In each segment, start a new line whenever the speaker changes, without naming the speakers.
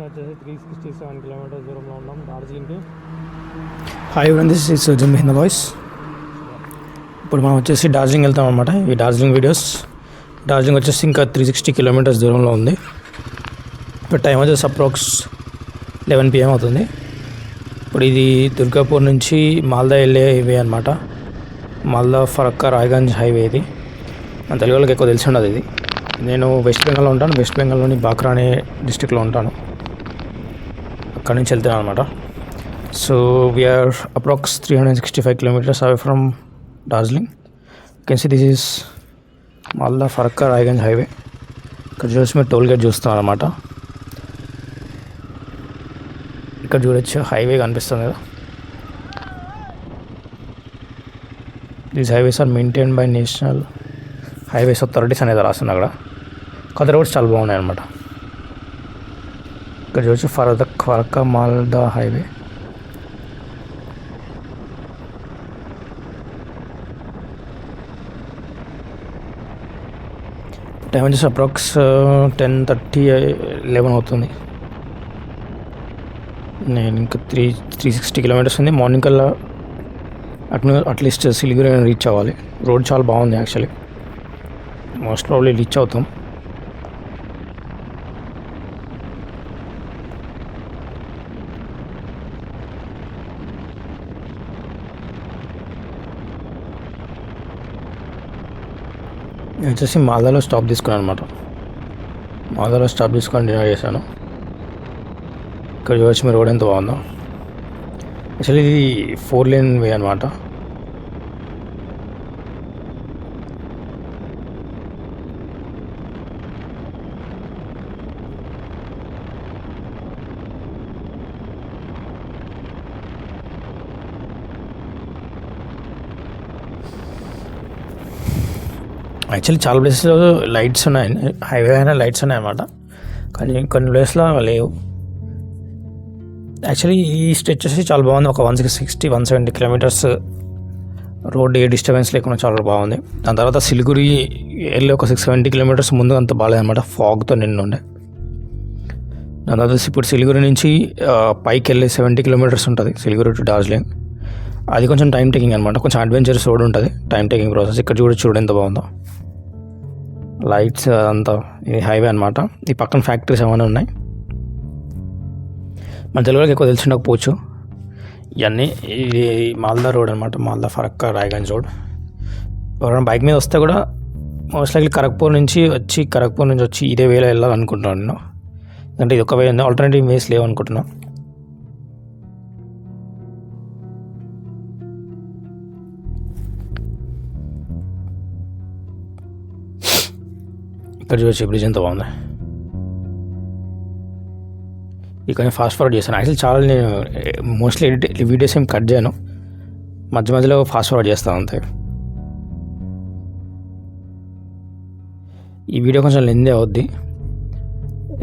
వచ్చేసి 367 కిలోమీటర్స్ దూరంలో ఉన్నాం డార్జిలింగ్కి.
హాయ్ ఫ్రెండ్, దిస్ ఇస్ జిమ్ హింద వాయిస్. ఇప్పుడు మనం వచ్చేసి డార్జిలింగ్ వెళ్తాం అనమాట. ఈ డార్జిలింగ్ వీడియోస్. డార్జిలింగ్ వచ్చేసి ఇంకా 360 కిలోమీటర్స్ దూరంలో ఉంది. ఇప్పుడు టైం వచ్చేసి అప్రాక్స్ 11 PM అవుతుంది. ఇప్పుడు ఇది దుర్గాపూర్ నుంచి మాల్దా వెళ్ళే హైవే అనమాట. మాల్దా ఫరక్కా రాయ్గంజ్ హైవే ఇది. మన తెలుగు వాళ్ళకి ఎక్కువ తెలిసి ఉండదు ఇది. నేను వెస్ట్ బెంగాల్లో ఉంటాను. వెస్ట్ బెంగాల్లోని బాక్రా అనే డిస్ట్రిక్ట్లో ఉంటాను. అక్కడి నుంచి వెళ్తున్నాను అనమాట. So we are approx 365 kilometers away from Darjeeling. You can see this is Malda Farakka Raiganj highway. ఇక్కడ చూసి మీరు టోల్ గేట్ చూస్తున్నారు అనమాట. ఇక్కడ చూడొచ్చు హైవే కనిపిస్తుంది కదా. These highways are maintained by national highways authorities అనేది రాస్తుంది అక్కడ. కొత్త రోడ్స్ చాలా బాగున్నాయి అనమాట. ఇక్కడ చూడొచ్చు ఫరక్కా మాల్దా హైవే. టైం వచ్చేసి అప్రాక్స్ 10:30, 11 అవుతుంది. నేను ఇంకా 360 kilometers ఉంది. మార్నింగ్ కల్లా అట్లీస్ట్ సిలిగురి రీచ్ అవ్వాలి. రోడ్ చాలా బాగుంది యాక్చువల్లీ. మోస్ట్ ప్రాబ్లీ రీచ్ అవుతాం. నేను వచ్చేసి మాల్దాలో స్టాప్ తీసుకున్నాను అనమాట. మాల్దాలో స్టాప్ తీసుకొని డిన్నర్ చేశాను. ఇక్కడ చూడొచ్చు మీరు రోడ్ ఎంత బాగుందో. యాక్చువల్లీ ఇది 4 lane వే అనమాట. యాక్చువల్లీ చాలా ప్లేసెస్లో లైట్స్ ఉన్నాయి. హైవే అయినా లైట్స్ ఉన్నాయి అన్నమాట. కానీ కొన్ని ప్లేస్లో లేవు. యాక్చువల్లీ ఈ స్ట్రెచ్ వచ్చి చాలా బాగుంది. ఒక 160-170 kilometers రోడ్ ఏ డిస్టర్బెన్స్ లేకుండా చాలా బాగుంది. దాని తర్వాత సిలిగురి వెళ్ళి ఒక 670 kilometers ముందు అంత బాగాలేదన్నమాట. ఫాగ్తో నిన్న ఉండే. దాని తర్వాత ఇప్పుడు సిలిగురి నుంచి పైకి వెళ్ళి 70 kilometers ఉంటుంది సిలిగురి టు డార్జిలింగ్. అది కొంచెం టైం టేకింగ్ అనమాట. కొంచెం అడ్వెంచరస్ రోడ్ ఉంటుంది, టైం టేకింగ్ ప్రాసెస్. ఇక్కడ చూడు ఎంత బాగుందో. లైట్స్ అదంతా ఇది హైవే అనమాట. ఈ పక్కన ఫ్యాక్టరీస్ ఏమైనా ఉన్నాయి. మన తెలుగులోకి ఎక్కువ తెలిసి ఉండకపోవచ్చు. ఇవన్నీ ఇది మాల్దా రోడ్ అనమాట. మాల్దా ఫరక్కా రాయ్గంజ్ రోడ్. ఎవరైనా బైక్ మీద వస్తే కూడా మోస్ట్ లైక్లీ కరక్పూర్ నుంచి వచ్చి ఇదే వేలో వెళ్ళాలనుకుంటున్నాను నేను. అంటే ఇది ఒక వే ఉంది, ఆల్టర్నేటివ్ వేస్ లేవు అనుకుంటున్నాను. ఇక్కడ చూసి బ్రిడ్జ్ ఎంత బాగుంది. ఇక్కడ ఫాస్ట్ ఫార్వర్డ్ చేశాను. యాక్చువల్లీ చాలా నేను మోస్ట్లీ వీడియోస్ ఏం కట్ చేయను, మధ్య మధ్యలో ఫాస్ట్ ఫార్వర్డ్ చేస్తాను అంతే. ఈ వీడియో కొంచెం లెందే అవుద్ది.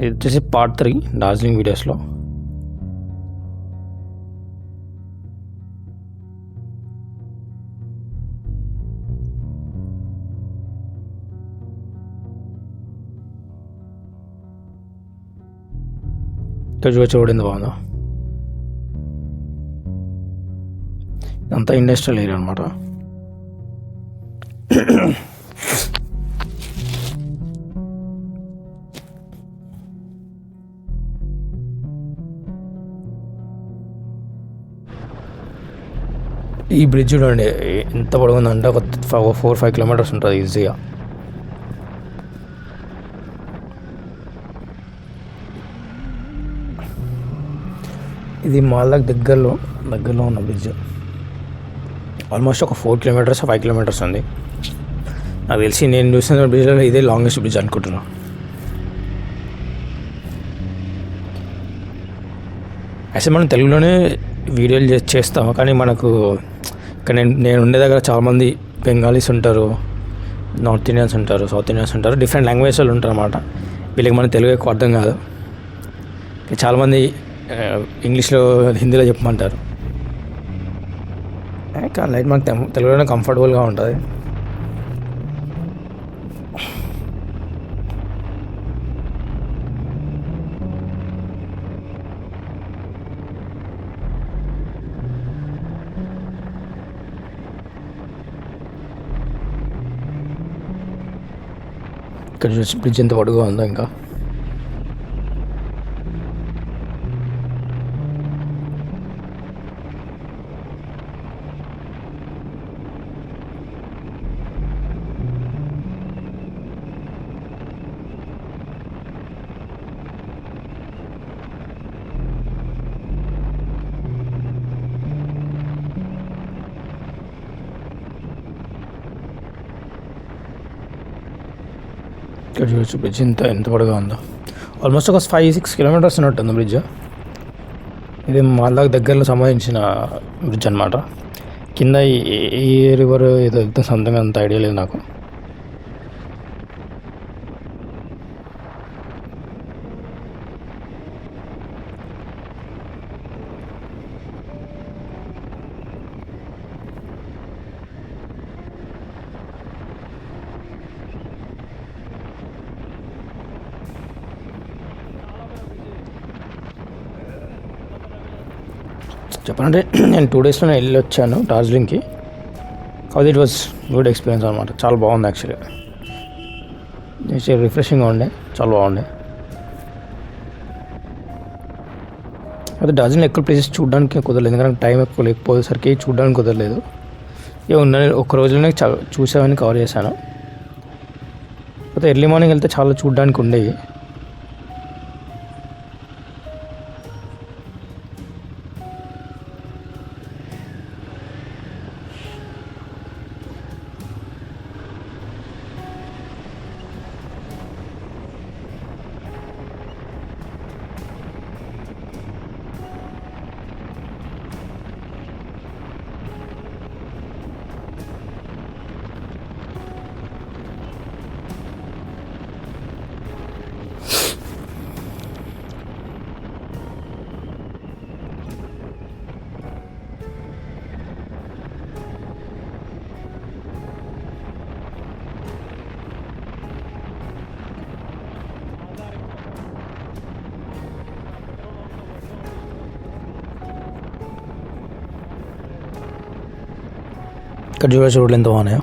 ఇది వచ్చేసి part 3 డార్జిలింగ్ వీడియోస్లో. ఇక్కడ చూడండి బాగుందో. ఇదంతా ఇండస్ట్రియల్ ఏరియా అనమాట. ఈ బ్రిడ్జ్ చూడండి ఎంత పొడవుందంటే ఒక 4-5 kilometers ఉంటుంది ఈజీగా. ఇది మాల్దాకి దగ్గరలో ఉన్న బ్రిడ్జ్. ఆల్మోస్ట్ ఒక 4 kilometers 5 kilometers ఉంది. నాకు తెలిసి నేను చూసిన బ్రిడ్జ్లో ఇదే లాంగెస్ట్ బ్రిడ్జ్ అనుకుంటున్నాను. అసలు మనం తెలుగులోనే వీడియోలు చేస్తాము, కానీ మనకు ఇక్కడ నేను ఉండే దగ్గర చాలామంది బెంగాలీస్ ఉంటారు, నార్త్ ఇండియన్స్ ఉంటారు, సౌత్ ఇండియన్స్ ఉంటారు, డిఫరెంట్ లాంగ్వేజ్ వాళ్ళు ఉంటారు అన్నమాట. వీళ్ళకి మన తెలుగు ఎక్కువ అర్థం కాదు. చాలామంది ఇంగ్లీష్లో హిందీలో చెప్పమంటారు. కానీ లైట్ మనకు తెలుగులోనే కంఫర్టబుల్గా ఉంటుంది. ఇక్కడ చూసి బ్రిడ్జ్ ఎంత పొడుగా ఉందో ఇంకా. ఇక్కడ చూడొచ్చు బ్రిడ్జ్ ఎంత పొడగా ఉందో. ఆల్మోస్ట్ ఒక 5-6 కిలోమీటర్స్ ఉన్నట్టుంది బ్రిడ్జ్. ఇది మాల్దాకి దగ్గరలో సంబంధించిన బ్రిడ్జ్ అనమాట. కింద ఈ రివర్ ఏదో వెళ్తే సొంతంగా అంత ఐడియా లేదు నాకు. చెప్పాలంటే నేను 2 డేస్లోనే వెళ్ళి వచ్చాను డార్జిలింగ్కి. అది ఇట్ వాజ్ గుడ్ ఎక్స్పీరియన్స్ అనమాట. చాలా బాగుంది యాక్చువల్గా. రిఫ్రెషింగ్గా ఉండే, చాలా బాగుండే. అయితే డార్జిలింగ్ ఎక్కువ ప్లేసెస్ చూడడానికి కుదరలేదు, ఎందుకంటే టైం ఎక్కువ లేకపోయేసరికి చూడడానికి కుదరలేదు. ఒక్క రోజులోనే చూసేవన్నీ కవర్ చేశాను. అయితే ఎర్లీ మార్నింగ్ వెళ్తే చాలా చూడడానికి ఉండేవి. ఇక్కడ చూడొచ్చు రోడ్లు ఎంత బాగున్నాయో.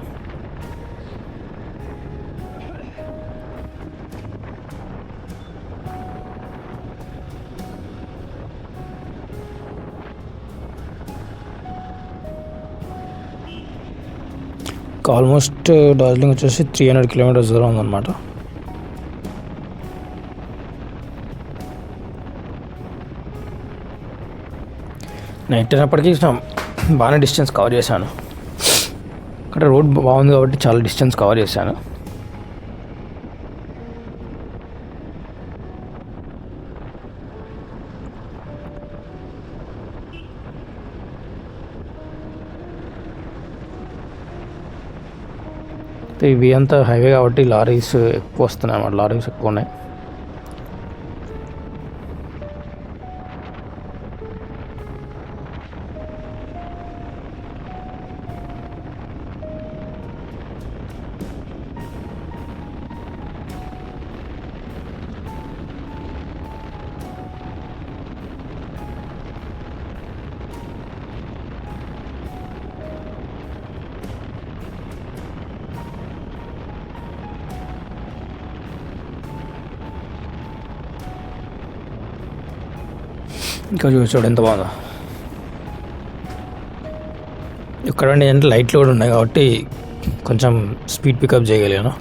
ఆల్మోస్ట్ డార్జిలింగ్ వచ్చేసి 300 కిలోమీటర్స్ దూరం ఉందన్నమాట. నైట్ అయినప్పటికీ బాగానే డిస్టెన్స్ కవర్ చేశాను. అక్కడ రోడ్ బాగుంది కాబట్టి చాలా డిస్టెన్స్ కవర్ చేశాను. ఇవి అంతా హైవే కాబట్టి లారీస్ ఎక్కువ వస్తున్నాయి అన్నమాట. లారీస్ ఎక్కువ ఉన్నాయి. ఇంకా చూడు ఎంత బాగుందో. ఇక్కడ ఏంటంటే లైట్లు కూడా ఉన్నాయి కాబట్టి కొంచెం స్పీడ్ పికప్ చేయగలిగాను.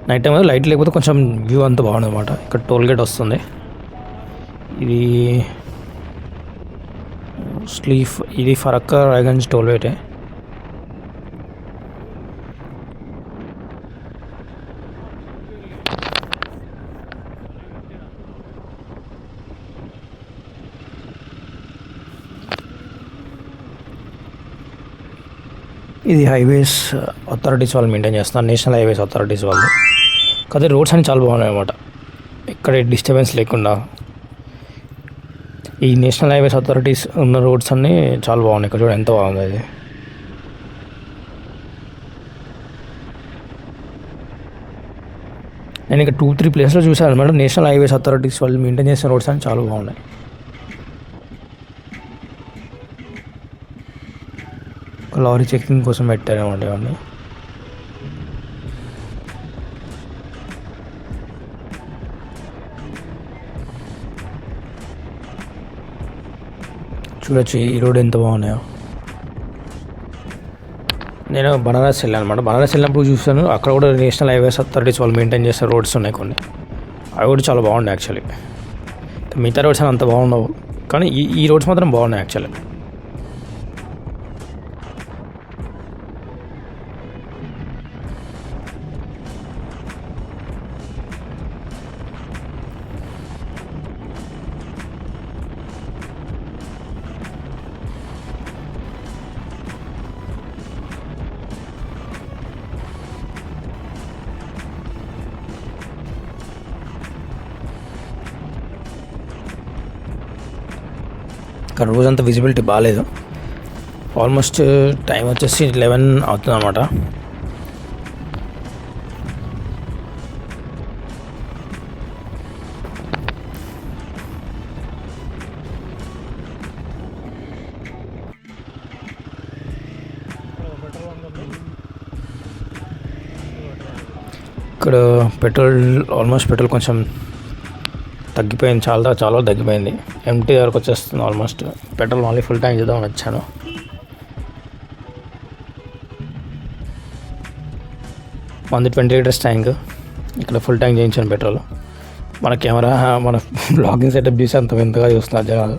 నైట్ టైం లైట్ లేకపోతే కొంచెం వ్యూ అంతా బాగుంది అనమాట. ఇక్కడ టోల్ గేట్ వస్తుంది. ఇది ఫరక్కా రాయగంజ్ టోల్ గేటే. ఇది హైవేస్ అథారిటీస్ వాళ్ళు మెయింటైన్ చేస్తున్నారు, నేషనల్ హైవేస్ అథారిటీస్ వాళ్ళు. కాకపోతే రోడ్స్ అన్నీ చాలా బాగున్నాయి అన్నమాట. ఎక్కడ డిస్టర్బెన్స్ లేకుండా ఈ నేషనల్ హైవేస్ అథారిటీస్ ఉన్న రోడ్స్ అన్నీ చాలా బాగున్నాయి. ఇక్కడ చూడండి ఎంత బాగుంది అది. నేను ఇక్కడ 2-3 ప్లేస్లో చూసాను అనమాట. నేషనల్ హైవేస్ అథారిటీస్ వాళ్ళు మెయింటైన్ చేసిన రోడ్స్ అన్నీ చాలా బాగున్నాయి. లారీ చెకింగ్ కోసం పెట్టారన్నమాట ఇవన్నీ. చూడొచ్చు ఈ రోడ్ ఎంత బాగున్నాయో. నేను బనారస్ వెళ్ళాను అనమాట. బనారస్ వెళ్ళినప్పుడు చూసాను అక్కడ కూడా నేషనల్ హైవేస్ అథారిటీస్ వాళ్ళు మెయింటైన్ చేసే రోడ్స్ ఉన్నాయి కొన్ని. అవి కూడా చాలా బాగున్నాయి యాక్చువల్లీ. మిగతా రోడ్స్ అని అంత బాగుండవు కానీ ఈ రోడ్స్ మాత్రం బాగున్నాయి యాక్చువల్లీ. కానీ రోజంతా విజిబిలిటీ బాగాలేదు. ఆల్మోస్ట్ టైం వచ్చేసి 11 అవుతుంది అన్నమాట. ఇక్కడ పెట్రోల్ కొంచెం తగ్గిపోయింది, చాలా తగ్గిపోయింది. ఎంటీ వరకు వచ్చేస్తుంది ఆల్మోస్ట్. పెట్రోల్ మళ్ళీ ఫుల్ ట్యాంక్ చేద్దామని వచ్చాను. మనది 20 లీటర్స్ ట్యాంక్. ఇక్కడ ఫుల్ ట్యాంక్ చేయించాను పెట్రోల్. మన కెమెరా మన బ్లాగింగ్ సెటప్ చూసి అంత వింతగా చూస్తున్నారు జనాలు.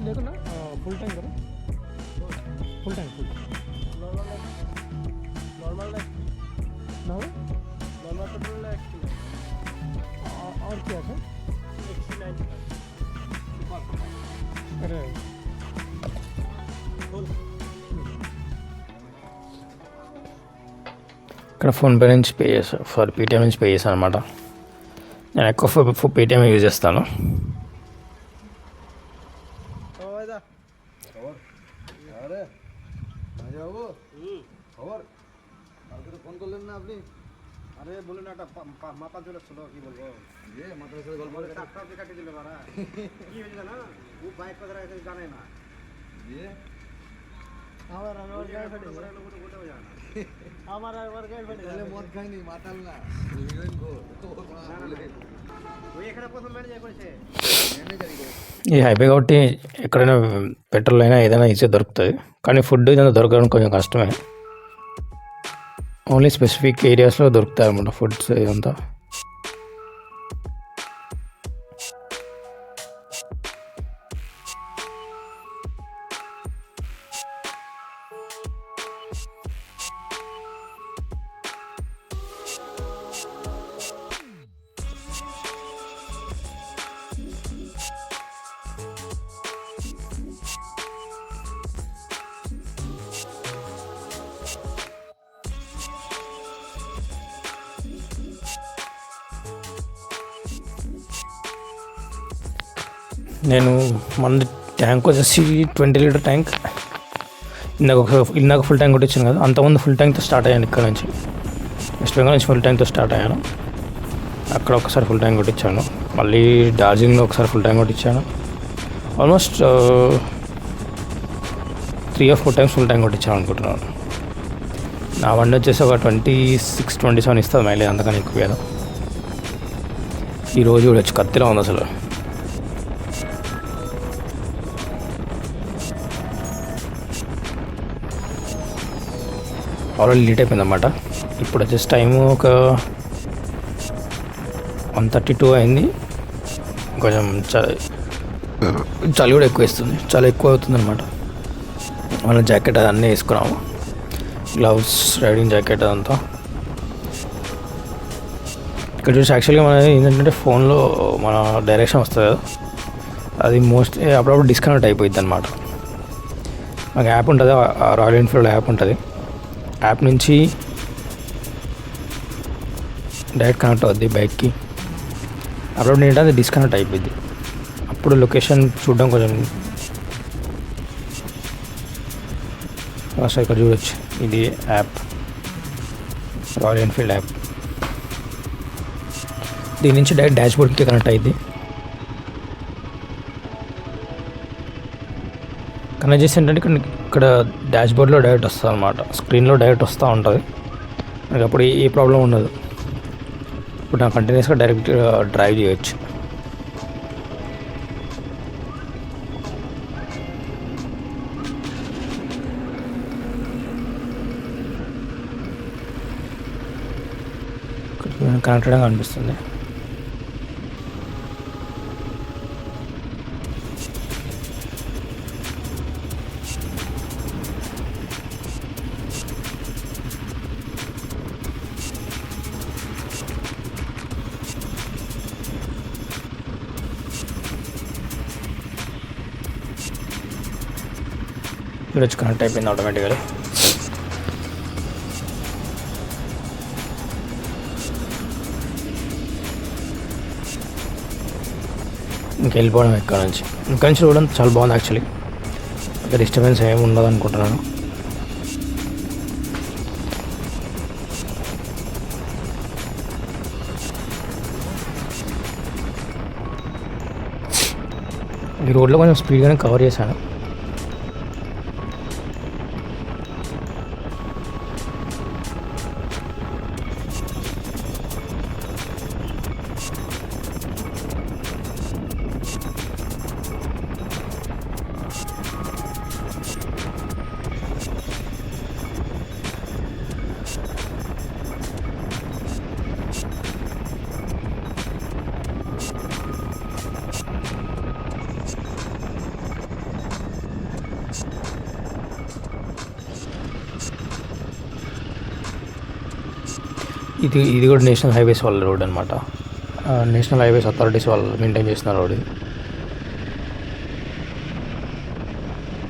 లేకున్నా ఫుల్ ట్యాంక్ కదా, फुल टैंक नॉर्मल पेट्रोल और क्या सर अरे
ఇక్కడ ఫోన్పే నుంచి పే చేస్తాను, ఫర్ పేటిఎం నుంచి పే చేస్తాను అనమాట. నేను ఎక్కువ పేటిఎం యూజ్ చేస్తాను. ఈ హైవే కాబట్టి ఎక్కడైనా పెట్రోల్ అయినా ఏదైనా ఈజీగా దొరుకుతుంది, కానీ ఫుడ్ ఏదైనా దొరకడం కొంచెం కష్టమే. ఓన్లీ స్పెసిఫిక్ ఏరియాస్లో దొరుకుతాయి అన్నమాట ఫుడ్స్ ఇదంతా. నేను మన ట్యాంక్ వచ్చేసి 20 లీటర్ ట్యాంక్. ఇందాక ఫుల్ ట్యాంక్ కొట్టించాను కదా, అంతకుముందు ఫుల్ ట్యాంక్తో స్టార్ట్ అయ్యాను. ఇక్కడ నుంచి వెస్ట్ బెంగాల్ నుంచి ఫుల్ ట్యాంక్తో స్టార్ట్ అయ్యాను. అక్కడ ఒకసారి ఫుల్ ట్యాంక్ కొట్టించాను, మళ్ళీ డార్జిలింగ్లో ఒకసారి ఫుల్ ట్యాంక్ కొట్టించాను. Almost 3 or 4 times full tank కొట్టించాను అనుకుంటున్నాను. నా బండి వచ్చేసి ఒక 26-27 ఇస్తుంది మైలేజ్, అంతకని ఎక్కువ కదా. ఈరోజు కూడా వచ్చి కత్తిలో ఉంది అసలు. ఆల్రెడీ లేట్ అయిపోయింది అన్నమాట. ఇప్పుడు వచ్చేసి టైము ఒక 1:32 అయింది. కొంచెం చలి కూడా ఎక్కువ వేస్తుంది, చాలా ఎక్కువ అవుతుంది అనమాట. మన జాకెట్ అన్నీ వేసుకున్నాము, గ్లౌస్, రైడింగ్ జాకెట్ అదంతా. ఇక్కడ చూసి యాక్చువల్గా మన ఏంటంటే ఫోన్లో మన డైరెక్షన్ వస్తుంది కదా, అది మోస్ట్లీ అప్పుడప్పుడు డిస్కనెక్ట్ అయిపోయింది అనమాట. మాకు యాప్ ఉంటుంది, రాయల్ ఎన్ఫీల్డ్ యాప్ ఉంటుంది. యాప్ నుంచి డైరెక్ట్ కనెక్ట్ అవుద్ది బైక్కి. అప్పుడు ఏంటంటే అది డిస్కనెక్ట్ అయిపోయింది. అప్పుడు లొకేషన్ చూడడం కొంచెం ఇక్కడ చూడొచ్చు. ఇది యాప్, రాయల్ ఎన్ఫీల్డ్ యాప్. దీని నుంచి డైరెక్ట్ డాష్బోర్డ్కి కనెక్ట్ అయింది. కనెక్ట్ చేసి ఏంటంటే ఇక్కడ డాష్ బోర్డ్లో డైరెక్ట్ వస్తుంది అనమాట, స్క్రీన్లో డైరెక్ట్ వస్తూ ఉంటుంది. నాకు అప్పుడు ఏ ప్రాబ్లం ఉండదు. ఇప్పుడు నాకు కంటిన్యూస్గా డైరెక్ట్ డ్రైవ్ చేయొచ్చు. కనెక్టెడ్గా అనిపిస్తుంది. ఇక్కడ వచ్చి కనెక్ట్ అయిపోయింది ఆటోమేటిక్గా. ఇంక వెళ్ళిపోవడం ఇక్కడ నుంచి చూడడం చాలా బాగుంది యాక్చువల్లీ. ఇంకా డిస్టర్బెన్స్ ఏమి ఉండదు అనుకుంటున్నాను. ఈ రోడ్లో కొంచెం స్పీడ్గానే కవర్ చేశాను. ఇది కూడా నేషనల్ హైవేస్ వాళ్ళ రోడ్ అనమాట. నేషనల్ హైవేస్ అథారిటీస్ వాళ్ళు మెయింటైన్ చేసిన రోడ్ ఇది.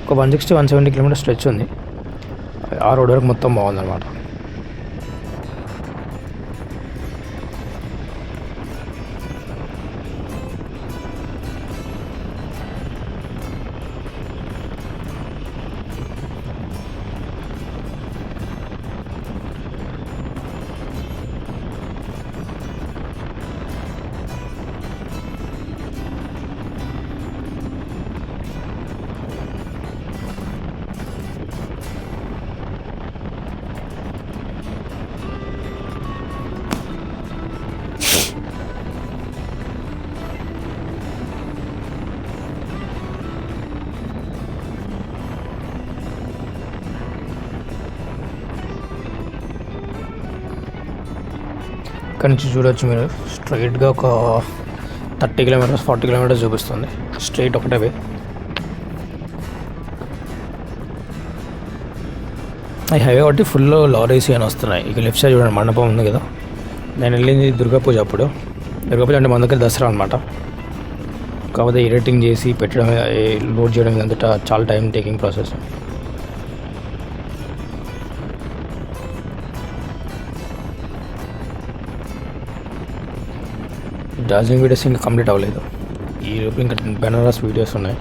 ఒక 160-170 కిలోమీటర్ స్ట్రెచ్ ఉంది. ఆ రోడ్ వరకు మొత్తం బాగుందన్నమాట. ఇక్కడ నుంచి చూడవచ్చు మీరు, స్ట్రైట్గా ఒక 30 కిలోమీటర్స్ 40 కిలోమీటర్స్ చూపిస్తుంది స్ట్రైట్ ఒకటే వే. ఈ హైవే కాబట్టి ఫుల్ లారీస్ అని వస్తున్నాయి. ఇక లెఫ్ట్ సైడ్ చూడండి మండపం ఉంది కదా, నేను వెళ్ళింది దుర్గా పూజ అప్పుడు. దుర్గా పూజ అంటే మన దగ్గర దసరా అనమాట. కాకపోతే ఎడిటింగ్ చేసి పెట్టడం, లోడ్ చేయడం ఇదంతా చాలా time taking process. Darjeeling videos ఇంకా కంప్లీట్ అవ్వలేదు. ఈలోపు ఇంకా బెనారస్ వీడియోస్ ఉన్నాయి.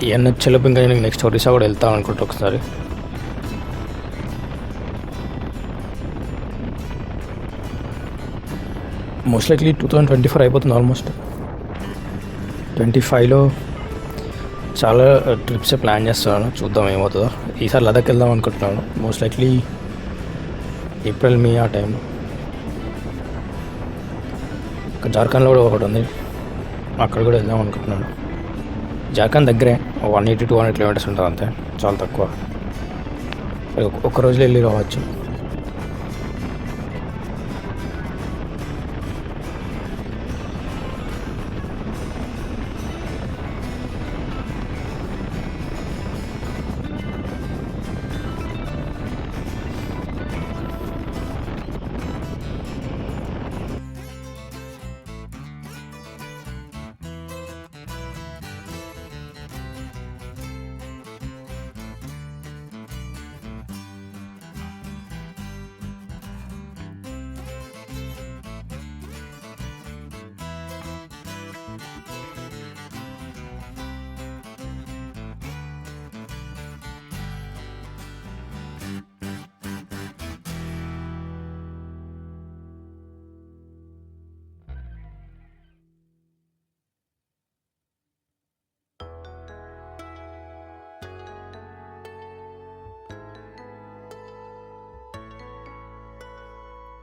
ఇవన్నీ వచ్చేలోపు ఇంకా నేను నెక్స్ట్ ఒరిస్సా కూడా వెళ్తాను అనుకుంటా ఒకసారి. మోస్ట్ లైక్లీ 2024 అయిపోతుంది ఆల్మోస్ట్. 25లో చాలా ట్రిప్స్ ప్లాన్ చేస్తున్నాను, చూద్దాం ఏమవుతుందో. ఈసారి లదాఖ్ వెళ్దాం అనుకుంటున్నాను, మోస్ట్ లైక్లీ ఏప్రిల్ మే ఆ టైంలో. జార్ఖండ్లో కూడా ఒకటి ఉంది, అక్కడ కూడా వెళ్దాం అనుకుంటున్నాను. జార్ఖండ్ దగ్గరే 180-200 కిలోమీటర్స్ ఉంటుంది అంతే, చాలా తక్కువ. ఒక్క రోజులో వెళ్ళి రావచ్చు.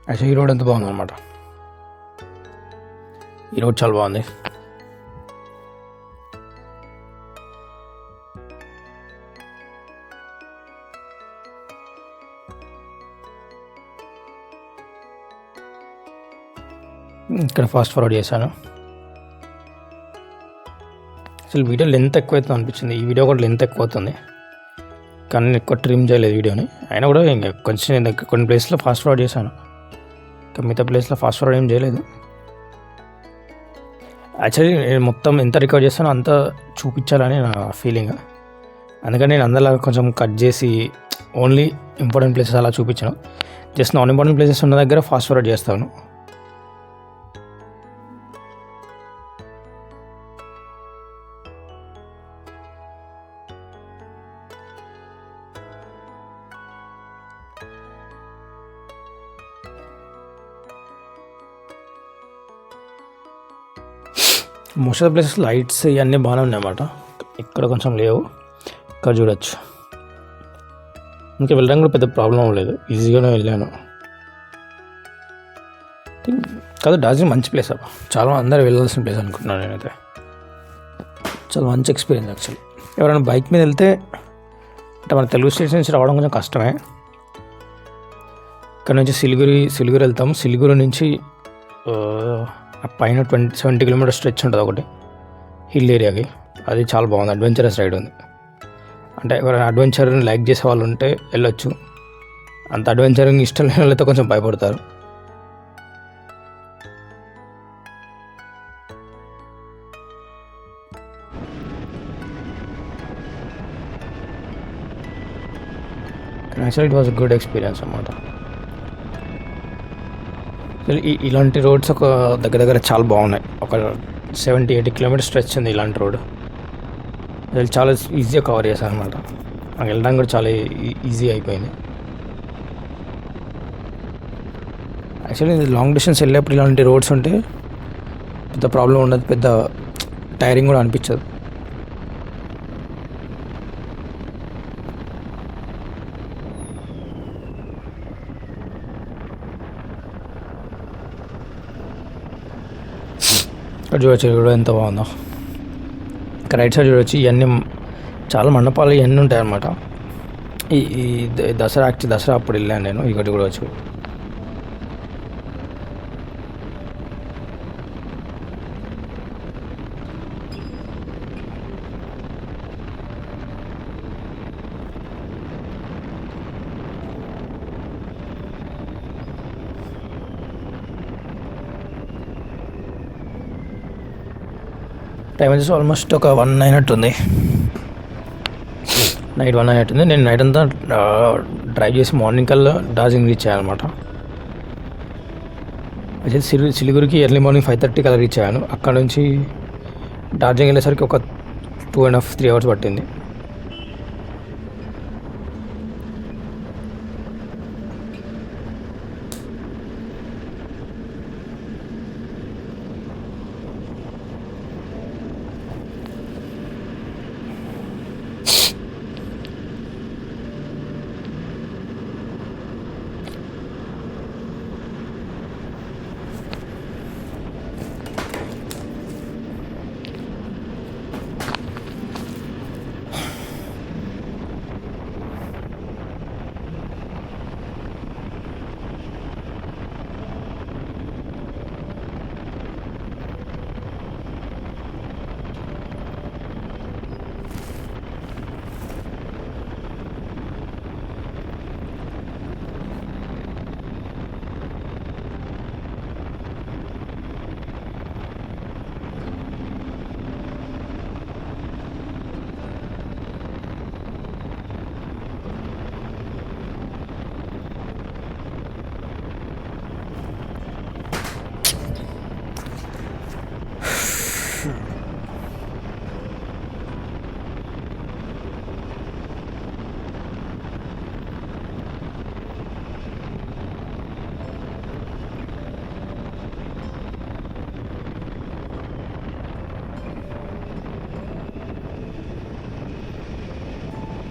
యాక్చువల్లీ ఈ రోడ్ ఎంత బాగుంది అనమాట. ఈ రోడ్ చాలా బాగుంది. ఇక్కడ ఫాస్ట్ ఫార్వర్డ్ చేశాను. అసలు వీడియో లెంత్ ఎక్కువ అవుతుంది అనిపించింది. ఈ వీడియో కూడా లెంత్ ఎక్కువ అవుతుంది, కానీ నేను ఎక్కువ ట్రిమ్ చేయలేదు వీడియోని. అయినా కూడా ఇంకా కొంచెం కొన్ని ప్లేస్లో ఫాస్ట్ ఫార్వర్డ్ చేశాను, ఇంకా మిగతా ప్లేస్లో ఫాస్ట్ ఫార్వర్డ్ ఏం చేయలేదు. యాక్చువల్లీ నేను మొత్తం ఎంత రికార్డ్ చేస్తానో అంత చూపించాలని నా ఫీలింగ్. అందుకని నేను అందరిలా కొంచెం కట్ చేసి ఓన్లీ ఇంపార్టెంట్ ప్లేసెస్ అలా చూపించాను. జస్ట్ నాన్ ఇంపార్టెంట్ ప్లేసెస్ ఉన్న దగ్గర ఫాస్ట్ ఫార్వర్డ్ చేస్తాను. Most of the places lights ఇవన్నీ బాగానే ఉన్నాయన్నమాట. ఇక్కడ కొంచెం లేవు, ఇక్కడ చూడొచ్చు. ఇంకా వెళ్ళడానికి కూడా పెద్ద ప్రాబ్లం లేదు, ఈజీగానే వెళ్ళాను. కాదు, డార్జిలింగ్ మంచి ప్లేస్ అబ్బా, చాలా అందరూ వెళ్ళాల్సిన ప్లేస్ అనుకుంటున్నాను నేనైతే. చాలా మంచి ఎక్స్పీరియన్స్ యాక్చువల్లీ. ఎవరైనా బైక్ మీద వెళ్తే అంటే మన తెలుగు స్టేట్స్ నుంచి రావడం కొంచెం కష్టమే. ఇక్కడ నుంచి సిలిగురి వెళ్తాం. సిలిగురి నుంచి పైన 70 కిలోమీటర్స్ స్ట్రెచ్ ఉంటుంది ఒకటి హిల్ ఏరియాకి. అది చాలా బాగుంది, అడ్వెంచరస్ రైడ్ ఉంది. అంటే ఎవరైనా అడ్వెంచర్ని లైక్ చేసే వాళ్ళు ఉంటే వెళ్ళొచ్చు. అంత అడ్వెంచరింగ్ ఇష్టం లేని వాళ్ళతో కొంచెం భయపడతారు. Actually it was good experience అన్నమాట. ఇలాంటి రోడ్స్ ఒక దగ్గర చాలా బాగున్నాయి. ఒక 70-80 కిలోమీటర్స్ స్ట్రెచ్ ఉంది ఇలాంటి రోడ్. అది చాలా ఈజీగా కవర్ చేశాను అనమాట. నాకు వెళ్ళడానికి కూడా చాలా ఈజీ అయిపోయింది. యాక్చువల్లీ లాంగ్ డిస్టెన్స్ వెళ్ళేప్పుడు ఇలాంటి రోడ్స్ ఉంటే పెద్ద ప్రాబ్లం ఉండదు, పెద్ద టైరింగ్ కూడా అనిపించదు. ఇక్కడ చూడొచ్చు కూడా ఎంత బాగుందో. ఇక్కడ రైట్ సైడ్ చూడొచ్చు, ఇవన్నీ చాలా మండపాలు ఇవన్నీ ఉంటాయి అన్నమాట. ఈ దసరా అప్పుడు వెళ్ళాను నేను. ఇక్కడ కూడా వచ్చు. టైం వచ్చేసి ఆల్మోస్ట్ ఒక 1 అయినట్టుంది, నైట్ 1 అయినట్టుంది. నేను నైట్ అంతా డ్రైవ్ చేసి మార్నింగ్ కల్లా డార్జిలింగ్ రీచ్ అయ్యాను అనమాట. అయితే సిలిగురికి ఎర్లీ మార్నింగ్ 5:30 కల్లా రీచ్ అయ్యాను. అక్కడ నుంచి డార్జిలింగ్ వెళ్ళేసరికి ఒక 2.5-3 అవర్స్ పట్టింది.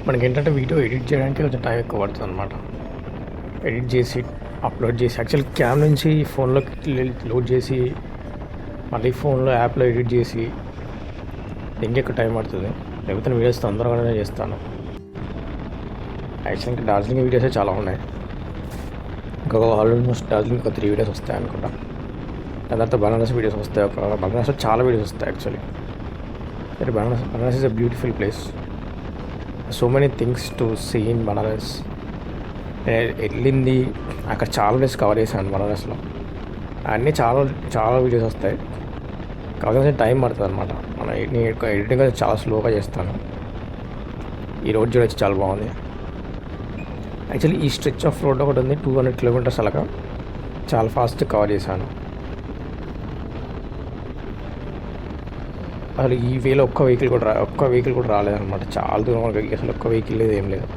మనకి ఏంటంటే వీడియో ఎడిట్ చేయడానికి కొంచెం టైం ఎక్కువ పడుతుంది అనమాట. ఎడిట్ చేసి అప్లోడ్ చేసి యాక్చువల్ క్యామ్ నుంచి ఫోన్లోకి లోడ్ చేసి మళ్ళీ ఫోన్లో యాప్లో ఎడిట్ చేసి ఇంకెక్కువ టైం పడుతుంది. లేకపోతే వీడియోస్ తొందరగానే చేస్తాను. యాక్చువల్ ఇంకా డార్జిలింగ్ వీడియోసే చాలా ఉన్నాయి. ఇంకొక ఆల్మోస్ట్ డార్జిలింగ్ ఒక 3 వీడియోస్ వస్తాయి అనుకుంటా. దాని తర్వాత బనారస్ వీడియోస్ వస్తాయి. బనారస్లో చాలా వీడియోస్ వస్తాయి actually. Banaras is a beautiful place. So many things to see in Banaras. వెళ్ళింది అక్కడ చాలా ప్లేస్ కవర్ చేశాను బనారస్లో. అన్నీ చాలా చాలా వీడియోస్ వస్తాయి. కాకపోతే టైం పడుతుంది అనమాట. నేను ఎడిటింగ్ అయితే చాలా స్లోగా చేస్తాను. ఈ రోడ్ చూడొచ్చు చాలా బాగుంది. యాక్చువల్లీ ఈ స్ట్రెచ్ ఆఫ్ రోడ్ ఒకటి ఉంది 200 కిలోమీటర్స్ అలాగా. చాలా ఫాస్ట్ కవర్ చేశాను. అసలు ఈ వేలో ఒక్క వెహికల్ కూడా రాలేదన్నమాట. చాలా దూరం అసలు ఒక్క వెహికల్ లేదు, ఏం లేదు.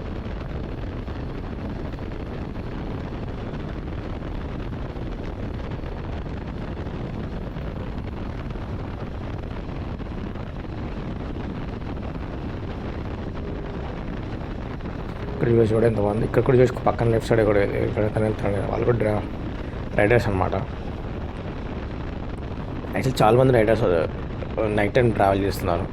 ఇక్కడ చూసి కూడా ఎంతమంది ఇక్కడ కూడా చూసి పక్కన లెఫ్ట్ సైడ్ కూడా వెళ్తున్నాడు. వాళ్ళు కూడా రైడర్స్ అనమాట. యాక్చువల్లీ చాలామంది రైడర్స్ నైట్ టైం ట్రావెల్ చేస్తున్నారు.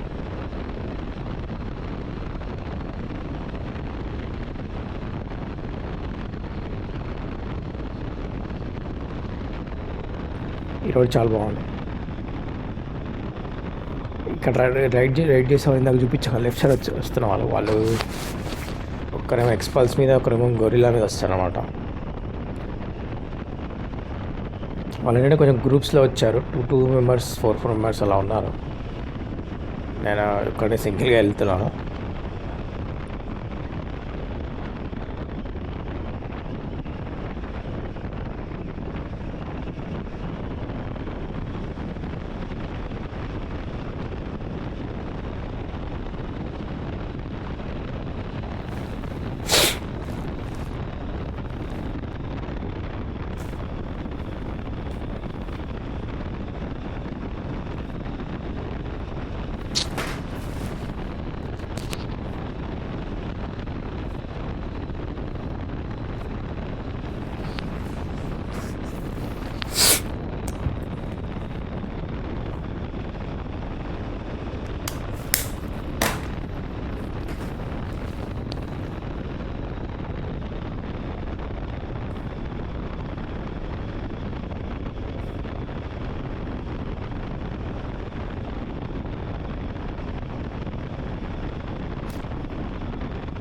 ఈరోజు చాలా బాగుంది. ఇక్కడ రైడ్ చేసే ఇందాక చూపించాను లెఫ్ట్ సైడ్ వస్తున్న వాళ్ళు ఒక్కరేమో ఎక్స్పల్స్ మీద, ఒకరేమో గొరిల్లా మీద వస్తారన్నమాట. వాళ్ళు ఏంటంటే కొంచెం గ్రూప్స్లో వచ్చారు. 2 మెంబర్స్ 4 మెంబర్స్ అలా ఉన్నారు. నేను ఇక్కడే సింగిల్గా వెళ్తున్నాను.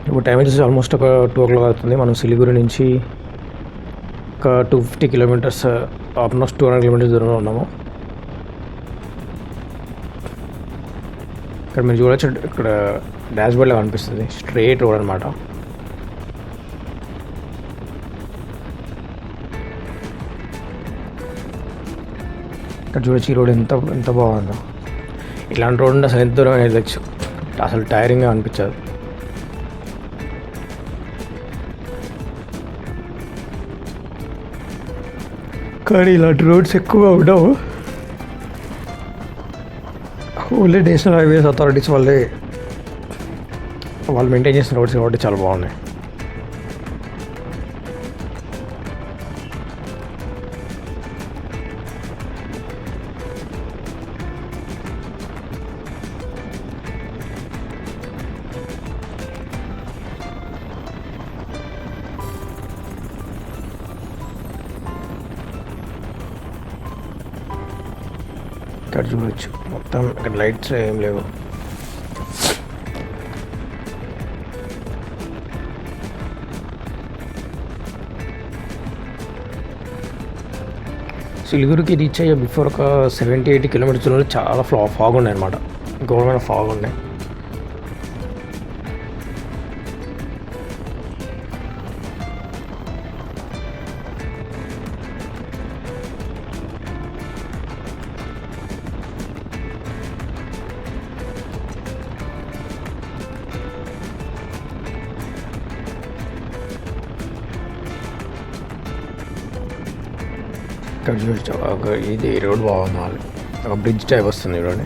ఇప్పుడు టైం వచ్చేసి ఆల్మోస్ట్ ఒక 2 o'clock అవుతుంది. మనం సిలిగురి నుంచి ఒక 250 కిలోమీటర్స్, ఆల్మోస్ట్ 200 కిలోమీటర్స్ దూరంలో ఉన్నాము. ఇక్కడ మీరు చూడొచ్చు, ఇక్కడ డాష్ బోర్డ్లో కనిపిస్తుంది స్ట్రైట్ రోడ్ అనమాట. ఇక్కడ చూడొచ్చు ఈ రోడ్ ఎంత బాగుందో. ఇలాంటి రోడ్ ఉంటే అసలు ఎంత దూరం వెళ్ళచ్చు, అసలు టైరింగ్గా అనిపించదు. కానీ ఇలాంటి రోడ్స్ ఎక్కువగా ఉండవు. ఓన్లీ నేషనల్ హైవేస్ అథారిటీస్ వాళ్ళు మెయింటైన్ చేసిన రోడ్స్ కాబట్టి చాలా బాగున్నాయి. ఇక్కడ చూడొచ్చు మొత్తం ఇక్కడ లైట్స్ ఏం లేవు. సిలిగురికి రీచ్ అయ్యే బిఫోర్ ఒక 70-80 కిలోమీటర్స్ దూరంలో చాలా ఫాగ్ ఉన్నాయి అనమాట. గవర్నమెంట్ ఫాగ్ ఉన్నాయి. ఇక్కడ చూడచ్చు ఇది రోడ్ బాగుంది. వాళ్ళు ఒక బ్రిడ్జ్ టైప్ వస్తుంది చూడండి.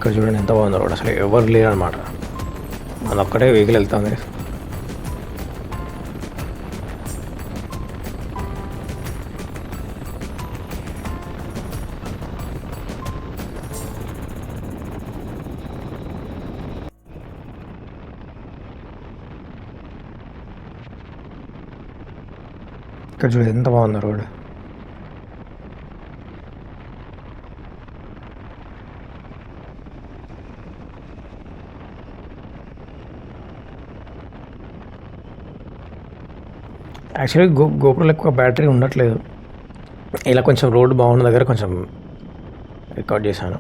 ఇక్కడ చూడండి ఎంత బాగుందో రోడ్, అసలు ఎవరు లేరు అనమాట, అదొక్కటే వెహికల్ వెళ్తుంది. ఇక్కడ చూడండి ఎంత బాగుందో రోడ్. యాక్చువల్లీ గోప్రోలో ఎక్కువ బ్యాటరీ ఉండట్లేదు, ఇలా కొంచెం రోడ్ బాగున్న దగ్గర కొంచెం రికార్డ్ చేశాను.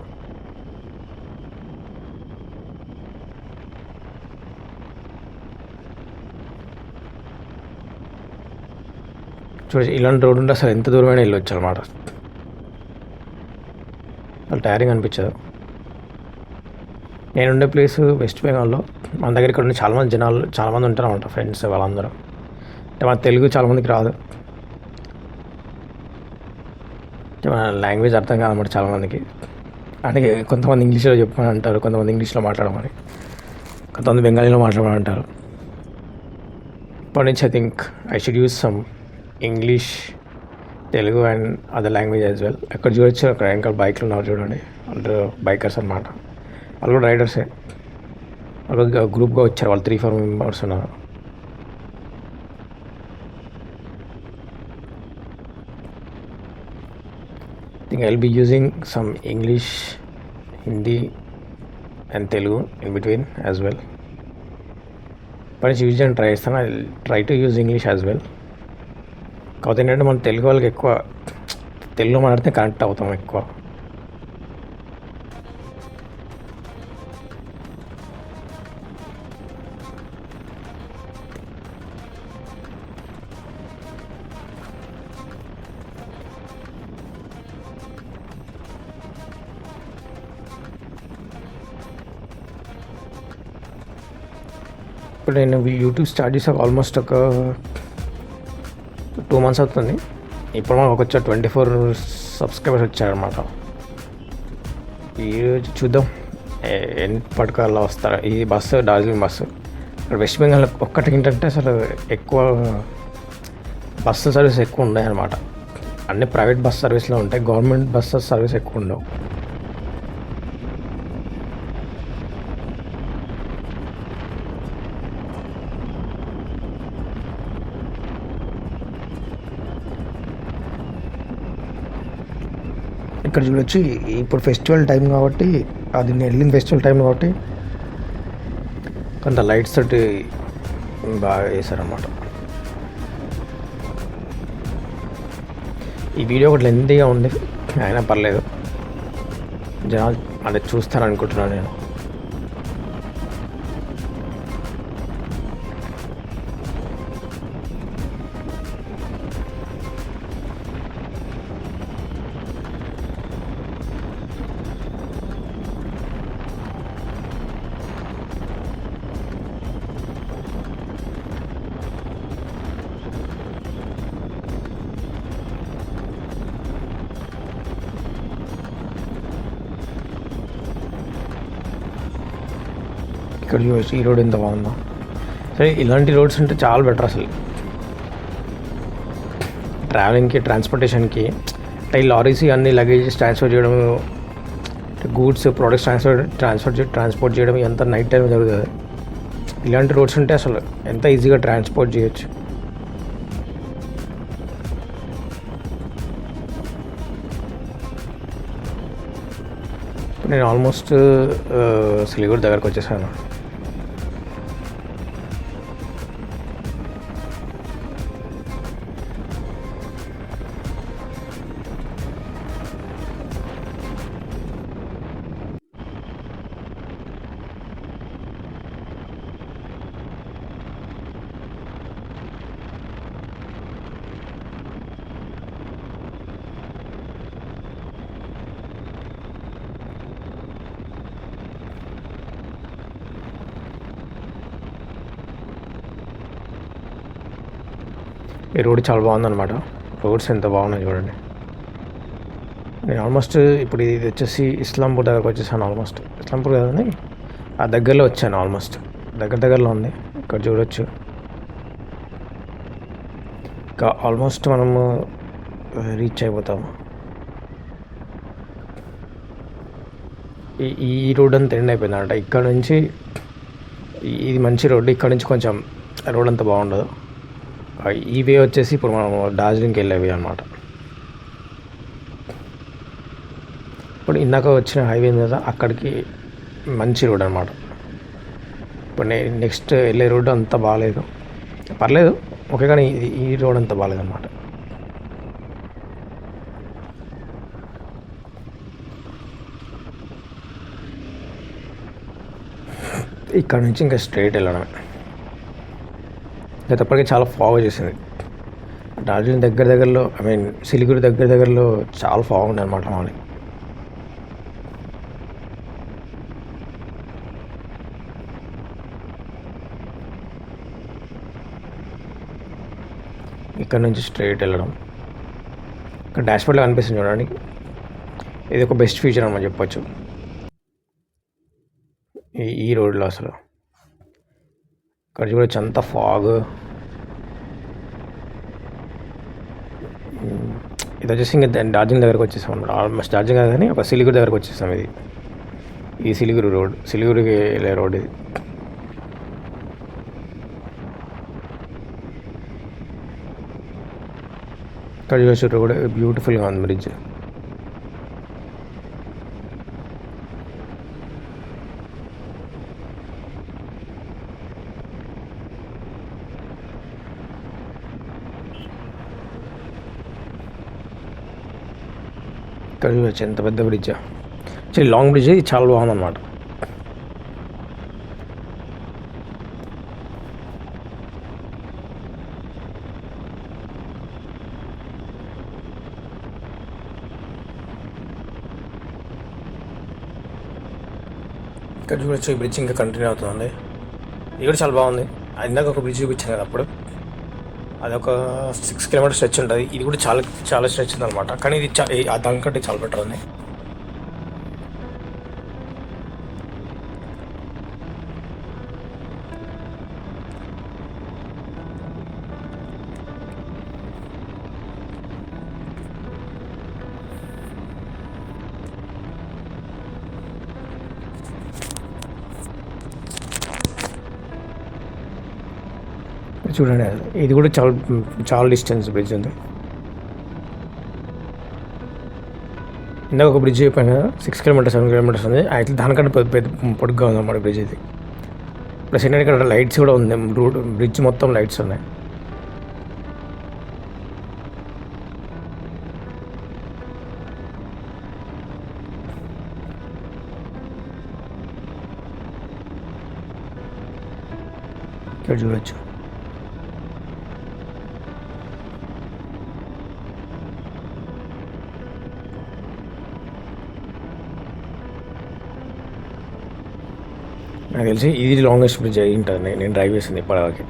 చూడండి ఇలాంటి రోడ్ ఉంటే అసలు ఎంత దూరమైనా వెళ్ళొచ్చు అనమాట, అసలు టైరింగ్ అనిపించదు. నేనుండే ప్లేస్ వెస్ట్ బెంగాల్లో, మన దగ్గర ఇక్కడ ఉన్న చాలామంది ఉంటారు అనమాట, ఫ్రెండ్స్ వాళ్ళందరూ. అంటే మన తెలుగు చాలామందికి రాదు, మన లాంగ్వేజ్ అర్థం కాదన్నమాట చాలామందికి. అంటే కొంతమంది ఇంగ్లీష్లో చెప్పమని అంటారు, కొంతమంది ఇంగ్లీష్లో మాట్లాడమని, కొంతమంది బెంగాలీలో మాట్లాడమని అంటారు. ఇప్పటి నుంచి I think I should use some English, Telugu and other language as well. ఎక్కడ చూడొచ్చు అక్కడ ఇంకా బైక్లు ఉన్నారు చూడండి, అందరూ బైకర్స్ అనమాట, వాళ్ళు కూడా రైడర్సే. వాళ్ళు గ్రూప్గా వచ్చారు, వాళ్ళు 3-4 మెంబర్స్ ఉన్నారు. I think I'll be using some English, Hindi and Telugu in between as well. but use చేయడానికి ట్రై చేస్తాను. I try to use English as well. కాకపోతే ఏంటంటే మన తెలుగు వాళ్ళకి ఎక్కువ తెలుగులో మాట్లాడితే కనెక్ట్ అవుతాం ఎక్కువ. ఇప్పుడు నేను యూట్యూబ్ స్టార్ట్ చేసాక ఆల్మోస్ట్ ఒక 2 months అవుతుంది. ఇప్పుడు మాకు వచ్చే 24 సబ్స్క్రైబర్స్ వచ్చారనమాట. ఈరోజు చూద్దాం ఎప్పటికల్లా వస్తారా. ఈ బస్సు డార్జిలింగ్ బస్సు. ఇక్కడ వెస్ట్ బెంగాల్ ఒక్కటి ఏంటంటే అసలు ఎక్కువ బస్సు సర్వీస్ ఎక్కువ ఉన్నాయి అనమాట. అన్ని ప్రైవేట్ బస్ సర్వీస్లో ఉంటాయి, గవర్నమెంట్ బస్సెస్ సర్వీస్ ఎక్కువ ఉండవు. ఇక్కడ చూడొచ్చు ఇప్పుడు ఫెస్టివల్ టైం కాబట్టి, అది నేను వెళ్ళిన ఫెస్టివల్ టైం కాబట్టి కొంత లైట్స్ తోటి బాగా వేశారన్నమాట. ఈ వీడియో ఒకటి లెంతీగా ఉంది, అయినా పర్లేదు, జనాలు అంటే చూస్తారనుకుంటున్నాను నేను. ఇక్కడ చూసి ఈ రోడ్ ఎంత బాగుందో. సరే ఇలాంటి రోడ్స్ ఉంటే చాలా బెటర్ అసలు ట్రావెలింగ్కి, ట్రాన్స్పోర్టేషన్కి. అంటే ఈ లారీస్ అన్ని లగేజెస్ ట్రాన్స్ఫర్ చేయడం, గూడ్స్ ప్రొడక్ట్స్ ట్రాన్స్పోర్ట్ చేయడం ఎంత నైట్ టైం జరుగుతుంది. ఇలాంటి రోడ్స్ ఉంటే అసలు ఎంత ఈజీగా ట్రాన్స్పోర్ట్ చేయొచ్చు. నేను ఆల్మోస్ట్ సిలిగురి దగ్గరకు వచ్చేసాను. ఈ రోడ్ చాలా బాగుందన్నమాట. రోడ్స్ ఎంత బాగున్నాయి చూడండి. నేను ఆల్మోస్ట్ ఇప్పుడు ఇది వచ్చేసి ఇస్లాంపూర్ దగ్గరకు వచ్చేసాను. ఆల్మోస్ట్ ఇస్లాంపూర్ కదండి, ఆ దగ్గరలో వచ్చాను. ఆల్మోస్ట్ దగ్గరలో ఉంది. ఇక్కడ చూడొచ్చు. ఇంకా ఆల్మోస్ట్ మనము రీచ్ అయిపోతాము. ఈ రోడ్ అంతా ఎండ్ అయిపోయిందంట. ఇక్కడ నుంచి ఇది మంచి రోడ్డు. ఇక్కడ నుంచి కొంచెం రోడ్ అంతా బాగుండదు. ఈ వే వచ్చేసి ఇప్పుడు మనం డార్జిలింగ్కి వెళ్ళేవి అనమాట. ఇప్పుడు ఇందాక వచ్చిన హైవే మీద అక్కడికి మంచి రోడ్ అనమాట. ఇప్పుడు నెక్స్ట్ వెళ్ళే రోడ్డు అంత బాగాలేదు, పర్లేదు ఓకే, కానీ ఈ రోడ్ అంత బాగాలేదు అనమాట. ఇక్కడ నుంచి ఇంకా స్ట్రైట్ వెళ్ళడమే. గతప్పటికీ చాలా ఫాగ్ చేసింది. డార్జిలింగ్ దగ్గరలో సిలిగురి దగ్గరలో చాలా ఫాగ్ ఉంది అనమాట. మార్నింగ్ ఇక్కడ నుంచి స్ట్రైట్ వెళ్ళడం. ఇక్కడ డాష్బోర్డ్లో కనిపిస్తుంది చూడండి. ఇది ఒక బెస్ట్ ఫీచర్ అని చెప్పొచ్చు ఈ రోడ్లో. అసలు ఇక్కడ చూడొచ్చు అంత ఫాగ్. ఇది వచ్చేసి ఇంకా డార్జిలింగ్ దగ్గరకు వచ్చేసాం అనమాట. ఆల్మోస్ట్ డార్జిలింగ్ కాదు కానీ ఒక సిలిగురి దగ్గరకు వచ్చేసాం. ఈ సిలిగురి రోడ్, సిలిగురికి వెళ్ళే రోడ్ ఇది. ఇక్కడ చూడొచ్చు రోడ్ బ్యూటిఫుల్గా ఉంది. బ్రిడ్జ్ ఇక్కడ చూడొచ్చు ఎంత పెద్ద బ్రిడ్జ్. యాక్చువల్లీ లాంగ్ బ్రిడ్జ్, ఇది చాలా బాగుందన్నమాట. ఇక్కడ చూడొచ్చు ఈ బ్రిడ్జ్ ఇంకా కంటిన్యూ అవుతుంది. ఇది కూడా చాలా బాగుంది. ఇందాక ఒక బ్రిడ్జ్ చూపించాను కదా అప్పుడు, అదొక 6 కిలోమీటర్ స్ట్రెచ్ ఉంటుంది. ఇది కూడా చాలా స్ట్రెచ్ ఉంది అనమాట. కానీ ఇది దానికంటే చాలా బెటర్ ఉంది. చూడండి, ఇది కూడా చాలా డిస్టెన్స్ బ్రిడ్జ్ ఉంది. ఇందాక ఒక బ్రిడ్జ్ చెప్పాను కదా 6 కిలోమీటర్స్ 7 కిలోమీటర్స్ ఉంది. అయితే దానికంటే పెద్ద పొడుగ్గా ఉంది అన్నమాట బ్రిడ్జ్ ఇది. ప్లస్ ఏంటంటే ఇక్కడ లైట్స్ కూడా ఉంది. బ్రిడ్జ్ మొత్తం లైట్స్ ఉన్నాయి. ఇక్కడ చూడొచ్చు. నాకు తెలిసి ఇది లాంగెస్ట్ బ్రిడ్జ్ అయి ఉంటుంది నేను డ్రైవ్ చేసింది ఇప్పటివరకు.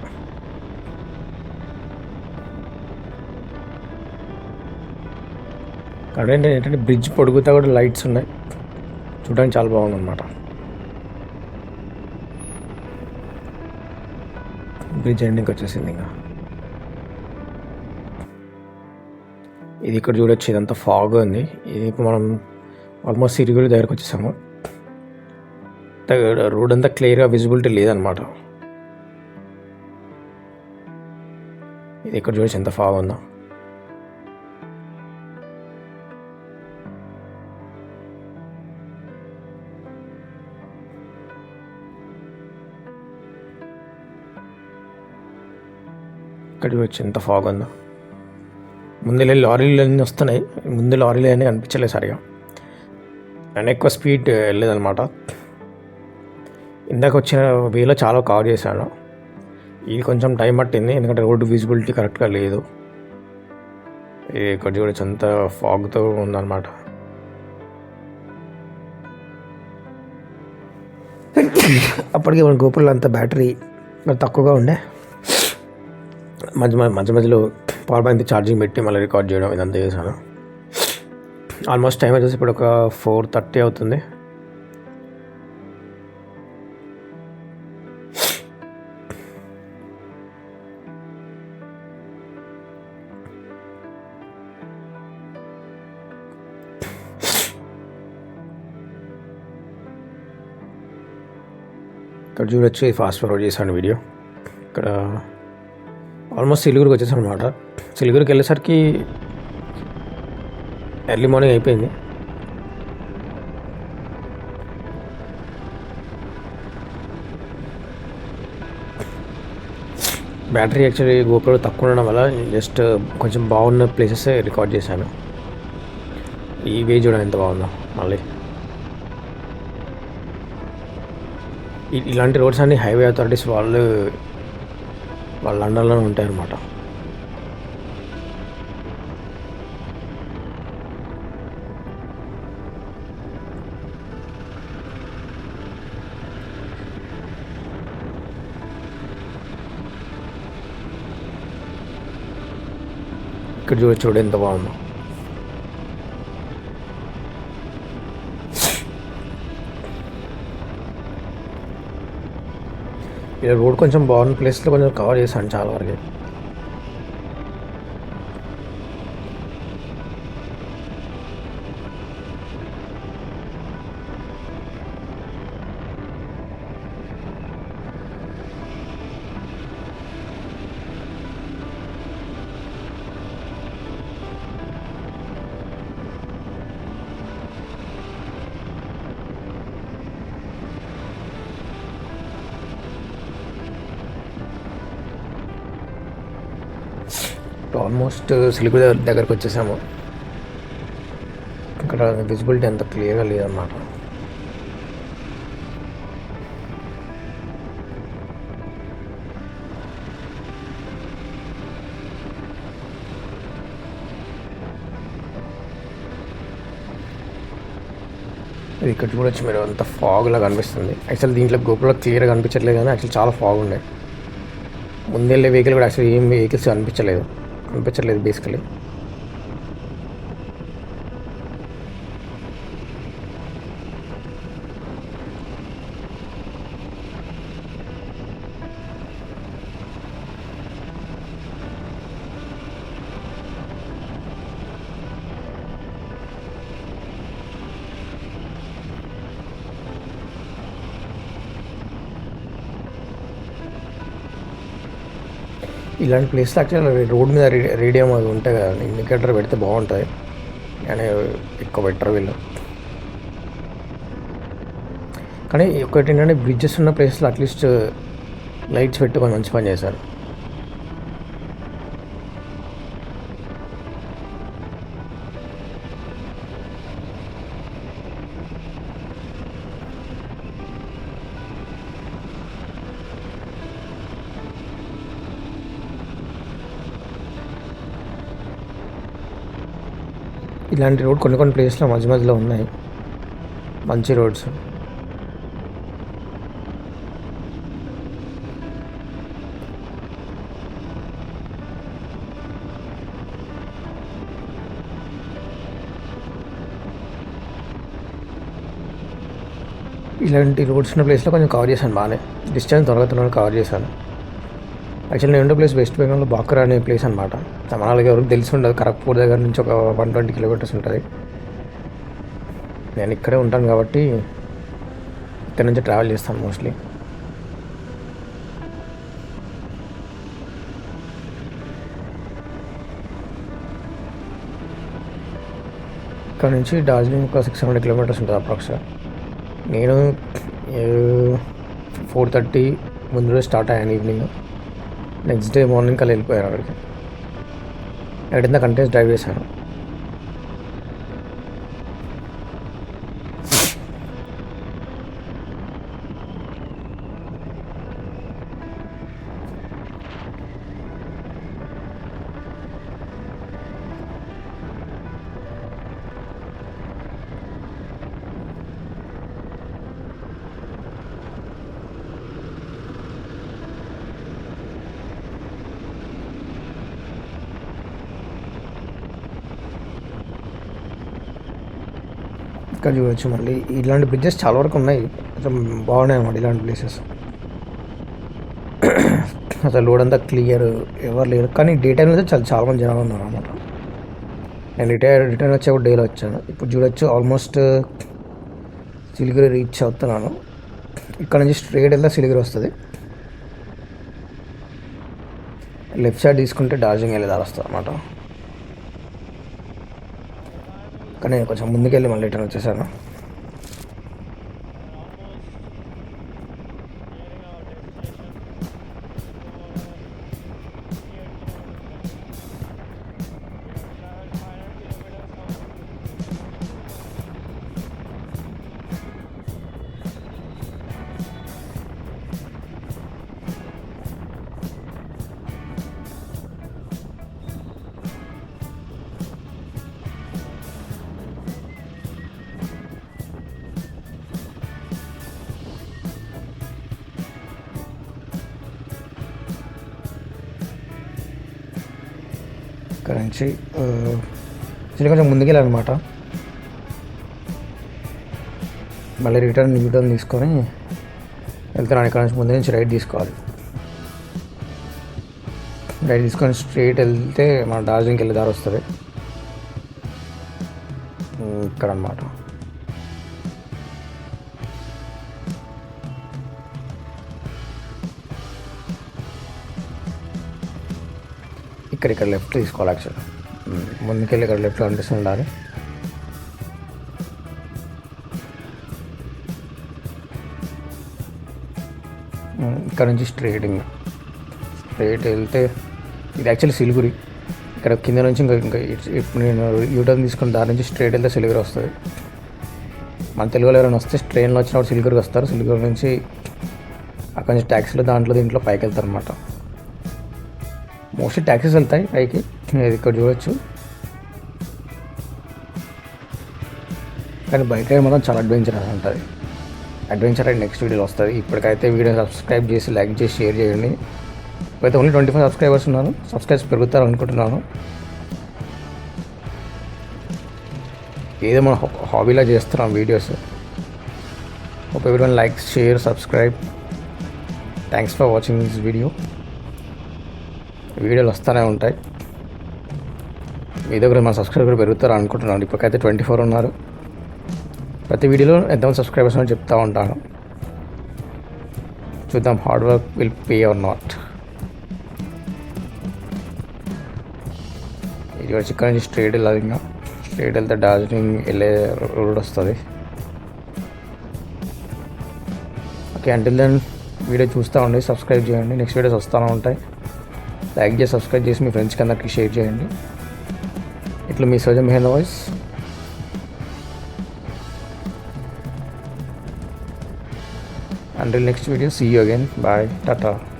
అక్కడ ఏంటంటే బ్రిడ్జ్ పొడుగుతా కూడా లైట్స్ ఉన్నాయి. చూడడానికి చాలా బాగుంది అనమాట. బ్రిడ్జ్ ఎండింగ్కి వచ్చేసింది. ఇంకా ఇది ఇక్కడ చూడొచ్చు, ఇదంతా ఫాగ్ ఉంది. ఇది ఇప్పుడు మనం ఆల్మోస్ట్ సిరిగురి దగ్గరకు వచ్చేసాము. రోడ్ అంతా క్లియర్గా విజిబిలిటీ లేదనమాట. ఇది ఇక్కడ చూడొచ్చు ఎంత ఫాగ్ ఉందో. ఇక్కడ చూడొచ్చు ఎంత ఫాగ్ ఉందో. ముందు లారీలు అన్నీ వస్తున్నాయి. ముందు లారీలు అన్నీ కనిపించలేదు సరిగా. నేను ఎక్కువ స్పీడ్ వెళ్ళలేదన్నమాట. ఇందాక వచ్చిన వేలో చాలా కవర్ చేశాను. ఇది కొంచెం టైం పట్టింది ఎందుకంటే రోడ్డు విజిబిలిటీ కరెక్ట్గా లేదు. ఇక్కడ చూడొచ్చు అంత ఫాగ్తో ఉందన్నమాట. అప్పటికే మన గోపురంలో అంత బ్యాటరీ తక్కువగా ఉండే. మధ్య మధ్యలో పవర్ బ్యాంక్ ఛార్జింగ్ పెట్టి మళ్ళీ రికార్డ్ చేయడం ఇదంతా చేశాను. ఆల్మోస్ట్ టైం వచ్చేసి ఇప్పుడు ఒక 4:30 అవుతుంది. ఇక్కడ చూడొచ్చు, ఫాస్ట్ ఫార్వర్డ్ చేశాను వీడియో. ఇక్కడ ఆల్మోస్ట్ సిలిగురికి వచ్చేసాను అనమాట. సిలిగురికి వెళ్ళేసరికి ఎర్లీ మార్నింగ్ అయిపోయింది. బ్యాటరీ యాక్చువల్లీ గోప్రో తక్కువ ఉండడం వల్ల జస్ట్ కొంచెం బాగున్న ప్లేసెస్ రికార్డ్ చేశాను. ఈ వే చూడండి ఎంత బాగుందో. మళ్ళీ ఇలాంటి రోడ్స్ అన్ని హైవే అథారిటీస్ వాళ్ళ అండర్లోనే ఉంటాయన్నమాట. ఇక్కడ చూడు ఎంత బాగుందో. ఇలా రోడ్ కొంచెం బాగున్న ప్లేస్లో కొంచెం కవర్ చేశాను చాలా వరకు. ఆల్మోస్ట్ సిలిగురి దగ్గరకు వచ్చేసాము. ఇక్కడ విజిబిలిటీ అంత క్లియర్గా లేదన్నమాట. ఇక్కడ చూడొచ్చు మీరు, అంత ఫాగ్ లాగా కనిపిస్తుంది. యాక్చువల్ దీంట్లో గోపులో క్లియర్గా కనిపించట్లేదు, కానీ యాక్చువల్ చాలా ఫాగ్ ఉండే. ముందెళ్ళే వెహికల్ కూడా యాక్చువల్లీ ఏం వెహికల్స్ కనిపించలేదు బేసికలీ. ఇలాంటి ప్లేస్లో యాక్చువల్లీ రోడ్ మీద రేడియం అది ఉంటాయి కదా, ఇండికేటర్ పెడితే బాగుంటుంది, కానీ ఎక్కువ బెటర్ వీళ్ళు. కానీ ఒకటి ఏంటంటే, బ్రిడ్జెస్ ఉన్న ప్లేస్లో అట్లీస్ట్ లైట్స్ పెట్టుకొని మంచి పని చేశారు. ఇలాంటి రోడ్ కొన్ని ప్లేస్లో మధ్యలో ఉన్నాయి, మంచి రోడ్స్. ఇలాంటి రోడ్స్ ఉన్న ప్లేస్లో కొంచెం కవర్ చేశాను బాగానే, డిస్టెన్స్ త్వరగా కవర్ చేశాను. యాక్చువల్లీ నేను ఉండే ప్లేస్ వెస్ట్ బెంగాల్లో బాక్రా అనే ప్లేస్ అనమాట. మనకి ఎవరికి తెలిసి ఉండదు, ఖరగ్పూర్ దగ్గర నుంచి ఒక 120 కిలోమీటర్స్ ఉంటుంది. నేను ఇక్కడే ఉంటాను కాబట్టి ఇక్కడ నుంచి ట్రావెల్ చేస్తాను మోస్ట్లీ. ఇక్కడ నుంచి డార్జిలింగ్ ఒక 600 కిలోమీటర్స్ ఉంటుంది అప్రాక్స్గా. నేను 4:30 ముందు రోజు స్టార్ట్ అయ్యాను ఈవినింగ్. నెక్స్ట్ డే మార్నింగ్ కల్లా వెళ్ళిపోయాను అక్కడికి. ఎక్కడైనా కంటెస్ట్ డ్రైవ్ చేశాను. ఇక్కడ చూడవచ్చు మళ్ళీ ఇలాంటి బ్రిడ్జెస్ చాలా వరకు ఉన్నాయి, కొంచెం బాగున్నాయి అన్నమాట ఇలాంటి ప్లేసెస్. అసలు రోడ్ అంతా క్లియర్, ఎవరు లేరు. కానీ డే టైంలో అయితే చాలా మంది జనాలు ఉన్నారు అన్నమాట. నేను రిటర్న్ వచ్చేప్పుడు డేలో వచ్చాను. ఇప్పుడు చూడొచ్చు ఆల్మోస్ట్ సిలిగురి రీచ్ అవుతున్నాను. ఇక్కడ నుంచి స్ట్రైట్ వెళ్తే సిలిగురి వస్తుంది. లెఫ్ట్ సైడ్ తీసుకుంటే డార్జిలింగ్ వెళ్ళే దారి వస్తుంది అన్నమాట. కానీ నేను కొంచెం ముందుకెళ్ళి మళ్ళీ రిటర్న్ వచ్చేసాను. ఇక్కడ నుంచి కొంచెం ముందుకెళ్ళాలన్నమాట. మళ్ళీ రిటర్న్ తీసుకొని వెళ్తున్నాను. ఇక్కడ నుంచి ముందు నుంచి రైట్ తీసుకోవాలి. రైట్ తీసుకొని స్ట్రైట్ వెళ్తే మన డార్జిలింగ్కి వెళ్ళే దారి వస్తుంది. ఇక్కడ అన్నమాట. ఇక్కడ లెఫ్ట్ తీసుకోవాలి. యాక్చువల్ ముందుకెళ్ళి ఇక్కడ లెఫ్ట్లో కనిపిస్తూ ఉండాలి. ఇక్కడ నుంచి స్ట్రైట్ వెళ్తే ఇది యాక్చువల్లీ సిలిగురి. ఇక్కడ కింద నుంచి ఇంకా ఇప్పుడు నేను యూటర్న్ తీసుకుని దాని నుంచి స్ట్రైట్ వెళ్తే సిలిగురి వస్తుంది. మన తెలుగులో ఎవరైనా వస్తే ట్రైన్లో వచ్చినప్పుడు సిలిగురికి వస్తారు. సిలిగురి నుంచి అక్కడి నుంచి ట్యాక్సీలో దీంట్లో పైకి వెళ్తారు అనమాట. మోస్ట్లీ ట్యాక్సీస్ వెళ్తాయి పైకి. ఇది ఇక్కడ చూడొచ్చు. కానీ బైక్ రైడ్ మాత్రం చాలా అడ్వెంచర్ ఉంటుంది. అడ్వెంచర్ రైడ్ నెక్స్ట్ వీడియోలో వస్తుంది. ఇప్పటికైతే వీడియో సబ్స్క్రైబ్ చేసి లైక్ చేసి షేర్ చేయండి. ఇప్పుడైతే ఓన్లీ 25 సబ్స్క్రైబర్స్ ఉన్నారు. సబ్స్క్రైబర్స్ పెరుగుతారు అనుకుంటున్నాను. ఏదో మన హాబీలా చేస్తున్నాం videos. Hope everyone like, share, subscribe. Thanks for watching this video. వీడియోలు వస్తూనే ఉంటాయి. మీ దగ్గర మన సబ్స్క్రైబర్ పెరుగుతారు అనుకుంటున్నాను. ఇప్పటికైతే 24 ఉన్నారు. ప్రతి వీడియోలో ఎంతమంది సబ్స్క్రైబర్స్ అని చెప్తూ ఉంటాను. చూద్దాం hard work will pay or not. ఇది వచ్చి ఇక్కడ నుంచి స్ట్రైట్ వెళ్ళాలి. ఇంకా స్ట్రైట్ వెళ్తే డార్జిలింగ్ వెళ్ళే రోడ్ వస్తుంది. ఓకే, అంటిల్ దెన్ వీడియో చూస్తూ ఉండి సబ్స్క్రైబ్ చేయండి. నెక్స్ట్ వీడియోస్ వస్తూనే ఉంటాయి. లైక్ చేసి సబ్స్క్రైబ్ చేసి మీ ఫ్రెండ్స్కి అందరికీ షేర్ చేయండి. ఇట్లా మీ సోజం మెహందీ voice. Until next video, see you again. Bye. Tata.